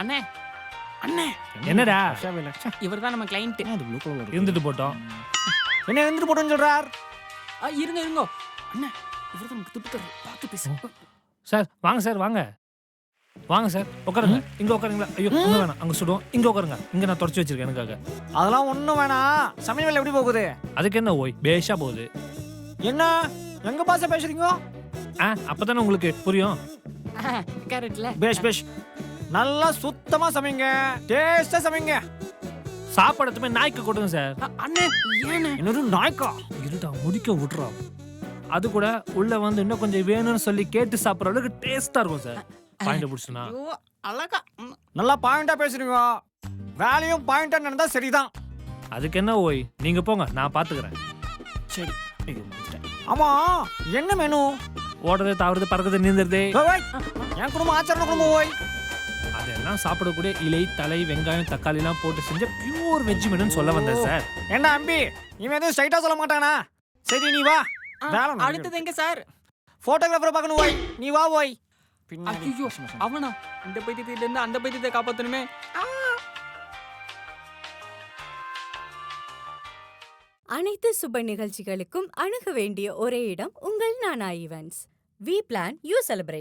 அண்ணே அண்ணே என்னடா இவர் தான் நம்ம கிளைண்ட். இருந்துட்டு போட்டோம். என்ன இருந்துட்டு போட்டோன்னு சொல்றார்? இருங்க இருங்க அண்ணே, இவர் தான் நமக்கு துட்டு தர்றாரு. பார்த்து பேசு. சார் வாங்க சார் வாங்க வாங்க சார் உட்காருங்க. இங்க உட்காருங்களா? ஐயோ இங்க வேணாம், அங்க சுடுவோம். இங்க உட்காருங்க, இங்க நான் தொடச்சு வச்சிருக்கேன் எனக்காக. அதெல்லாம் ஒண்ணும் வேணாம். சமையல் வேலை எப்படி போகுது? அதுக்கு என்ன ஓய் பேஷா போகுது. என்ன எங்க பாச பேசுறீங்க? அப்பதானே உங்களுக்கு புரியும். கேரட்ல பேஷ் பேஷ். நல்லா சுத்தமா சமைங்க, டேஸ்டா சமைங்க. சாப்பாடு எடுத்துமே நாய்க்கு கொடுங்க சார். அண்ணே ஏனே இன்னொரு நாய்க்கா இருடா முடிக்க விட்றா. அது கூட உள்ள வந்து இன்னும் கொஞ்சம் வேணும்னு சொல்லி கேட்டு சாப்பிட்ற அளவுக்கு டேஸ்டா இருக்கும் சார். பாயிண்ட் பிடிச்சுனா ஐயோ அழகா. நல்லா பாயிண்டா பேசுறீங்க. வேலையும் பாயிண்டா நடந்தா சரிதான். அதுக்கு என்ன ஓய், நீங்க போங்க, நான் பாத்துக்கிறேன். சரி. ஆமா என்ன மெனு? ஓடுறது தாவுறது பறக்குது நீந்துறது என் குடும்பம் ஆச்சரண குடும்பம் ஓய். அதெல்லாம் சாப்பிடக்கூடிய இலை தலை வெங்காயம் தக்காளி எல்லாம் போட்டு செஞ்ச பியூர் வெஜ் மெனுன்னு சொல்ல வந்தேன் சார். என்ன அம்பி, இவன் எதுவும் ஸ்ட்ரைட்டா சொல்ல மாட்டானா? சரி நீ வா. அடுத்தது எங்க சார்? போட்டோகிராஃபரை பார்க்கணும் ஓய். நீ வா ஓய். ஐயோ அவனா இந்த பைத்தியத்துல இருந்து அந்த பைத்தியத்தை காப்பாத்தணுமே. அனைத்து சுப நிகழ்ச்சிகளுக்கும் அணுக வேண்டிய ஒரே இடம் உங்கள் Nana events. We plan, you celebrate.